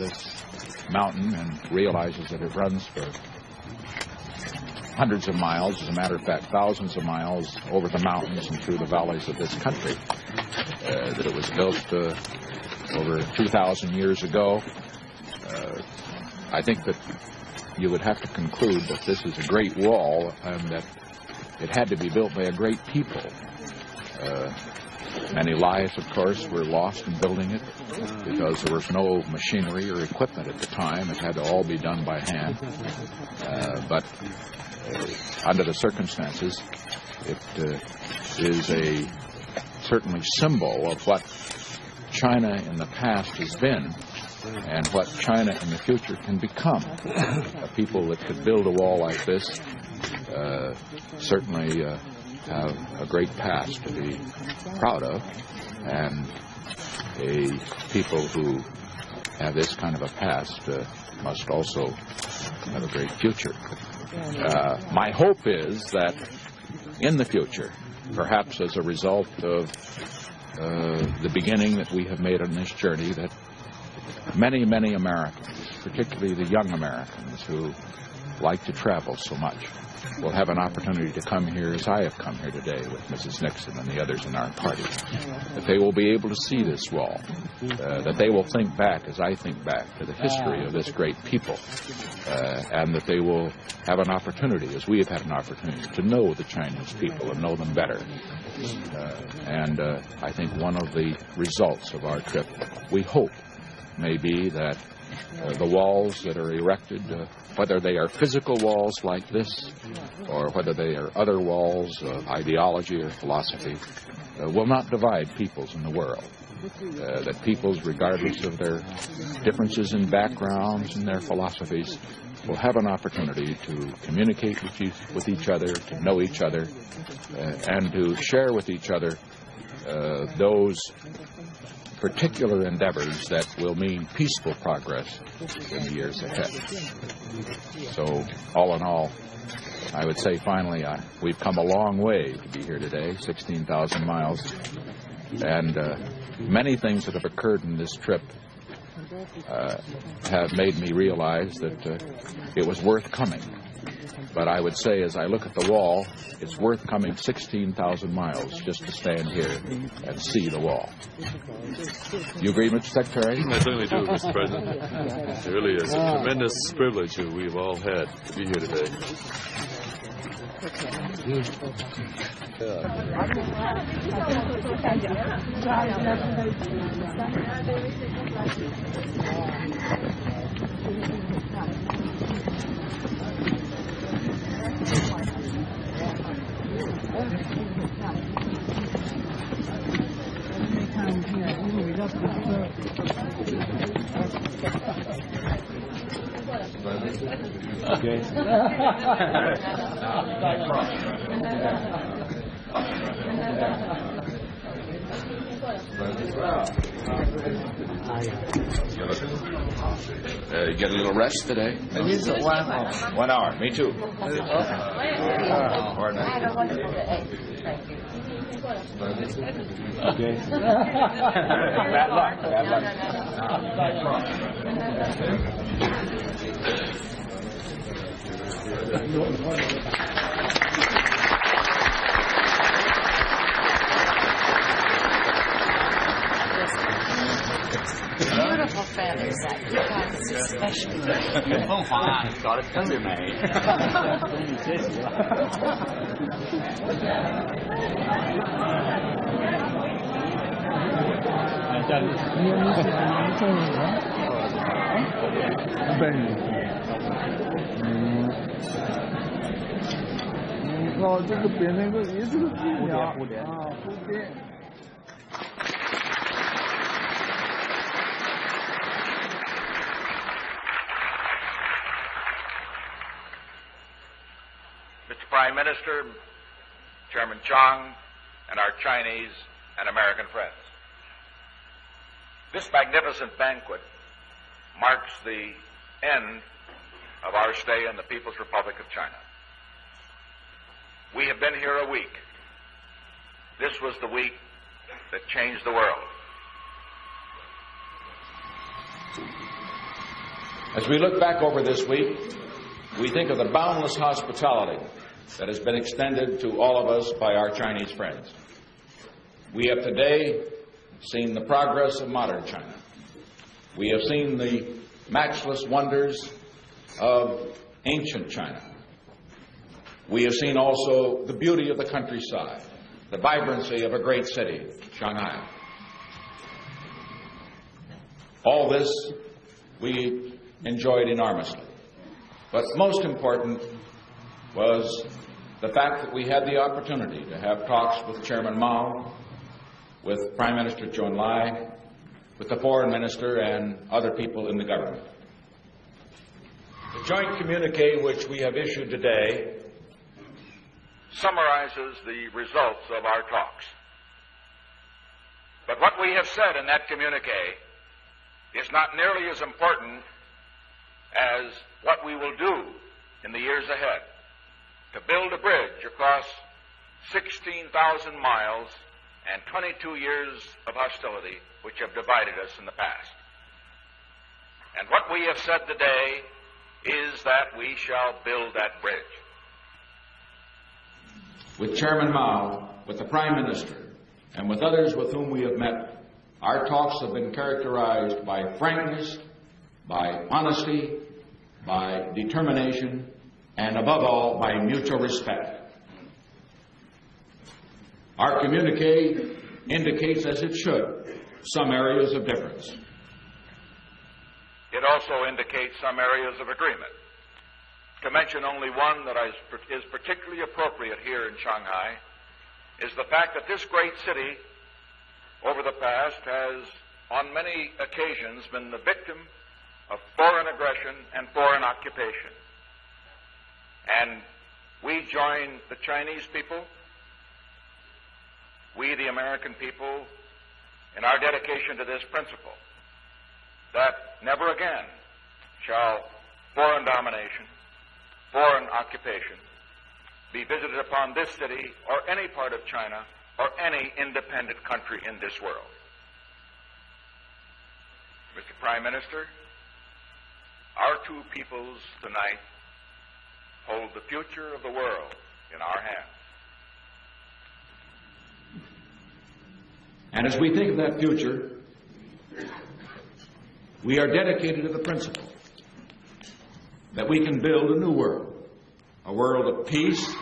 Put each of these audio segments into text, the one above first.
this mountain and realizes that it runs for hundreds of miles, as a matter of fact, thousands of miles over the mountains and through the valleys of this country, that it was built over 2,000 years ago. I think that you would have to conclude that this is a great wall and that it had to be built by a great people. Many lives, of course, were lost in building it because there was no machinery or equipment at the time. It had to all be done by hand. But under the circumstances, it is a certainly symbol of what China in the past has been and what China in the future can become. A people that could build a wall like this certainly have a great past to be proud of, and a people who have this kind of a past must also have a great future. My hope is that in the future, perhaps as a result of the beginning that we have made on this journey, that many, many Americans, particularly the young Americans who like to travel so much, will have an opportunity to come here as I have come here today with Mrs. Nixon and the others in our party. That they will be able to see this wall, that they will think back as I think back to the history of this great people, and that they will have an opportunity, as we have had an opportunity, to know the Chinese people and know them better. And I think one of the results of our trip, we hope, may be that the walls that are erected, whether they are physical walls like this or whether they are other walls of ideology or philosophy, will not divide peoples in the world. That peoples, regardless of their differences in backgrounds and their philosophies, will have an opportunity to communicate with each other, to know each other, and to share with each other those particular endeavors that will mean peaceful progress in the years ahead. So, all in all, I would say finally we've come a long way to be here today, 16,000 miles, and many things that have occurred in this trip have made me realize that it was worth coming. But I would say, as I look at the wall, it's worth coming 16,000 miles just to stand here and see the wall. You agree, Mr. Secretary? I certainly do, Mr. President. It really is a tremendous privilege that we've all had to be here today. Okay. You get a little rest today? It is 1 hour. 1 hour. Me too. Okay. Bad luck. Bad luck. Beautiful feathers. That is special. 凤凰啊，搞得特别美。谢谢了。这样子。你中文？本人。哦，这个变成个也是个蝴蝶啊，蝴蝶。Mr. Prime Minister, Chairman Chong, and our Chinese and American friends. This magnificent banquet marks the end of our stay in the People's Republic of China. We have been here a week. This was the week that changed the world. As we look back over this week, we think of the boundless hospitality that has been extended to all of us by our Chinese friends. We have today seen the progress of modern China. We have seen the matchless wonders of ancient China. We have seen also the beauty of the countryside, the vibrancy of a great city, Shanghai. All this we enjoyed enormously. But most important was the fact that we had the opportunity to have talks with Chairman Mao, with Prime Minister Zhou Enlai, with the Foreign Minister and other people in the government. The joint communique which we have issued today summarizes the results of our talks. But what we have said in that communique is not nearly as important as what we will do in the years ahead to build a bridge across 16,000 miles and 22 years of hostility which have divided us in the past. And what we have said today is that we shall build that bridge. With Chairman Mao, with the Prime Minister, and with others with whom we have met, our talks have been characterized by frankness, by honesty, by determination, and above all, by mutual respect. Our communique indicates, as it should, some areas of difference. It also indicates some areas of agreement. To mention only one that is particularly appropriate here in Shanghai is the fact that this great city over the past has on many occasions been the victim of foreign aggression and foreign occupation. And we join the Chinese people, we the American people, in our dedication to this principle that never again shall foreign domination, foreign occupation be visited upon this city or any part of China or any independent country in this world. Mr. Prime Minister, our two peoples tonight hold the future of the world in our hands. And as we think of that future, we are dedicated to the principle that we can build a new world, a world of peace,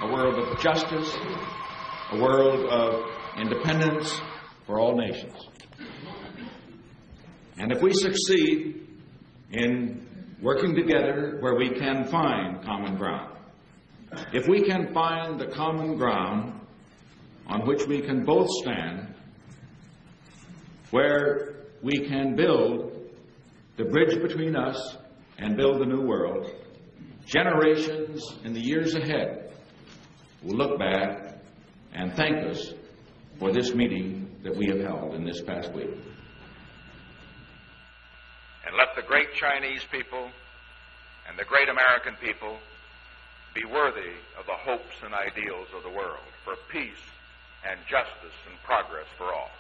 a world of justice, a world of independence for all nations. And if we succeed in working together where we can find common ground, if we can find the common ground on which we can both stand, where we can build the bridge between us and build the new world, generations in the years ahead will look back and thank us for this meeting that we have held in this past week. And let the great Chinese people and the great American people be worthy of the hopes and ideals of the world for peace and justice and progress for all.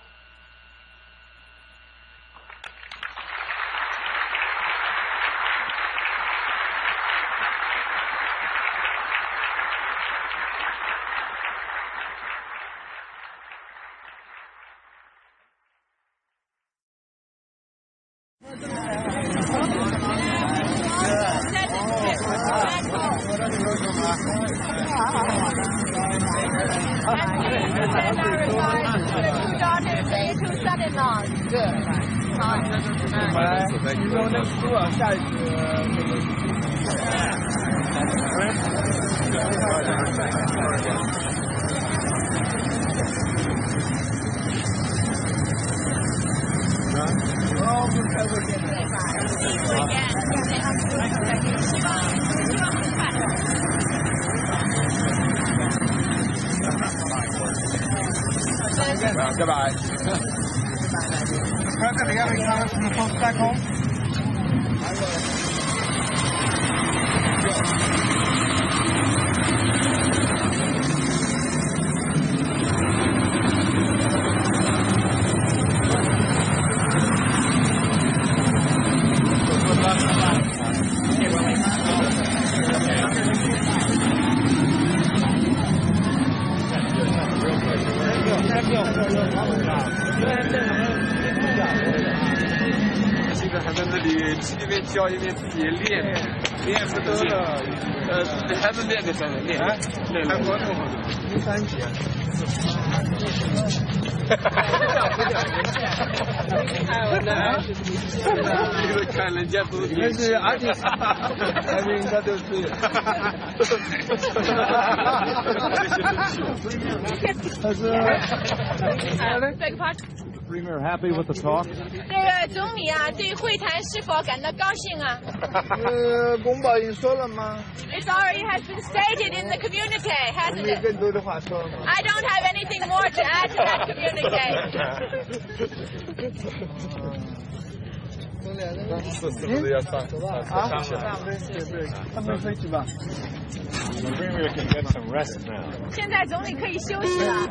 Goodbye. President, do you have any comments from the folks back home? I will. 这里一边教一边自己练，练不得了。还是练的上面练。韩国的13级。看人家都那是阿弟，他们应该都是。他是。Premier happy with the talk? 这个总理啊，对会谈是否感到高兴啊？公报已经说了吗 It already has been stated in the communique, hasn't 没 it? 更多的话说了吗 I don't have anything more to add to that communique. 是不是要上啊？对，他们飞机吧。The Premier can get some rest now. 现在总理可以休息了。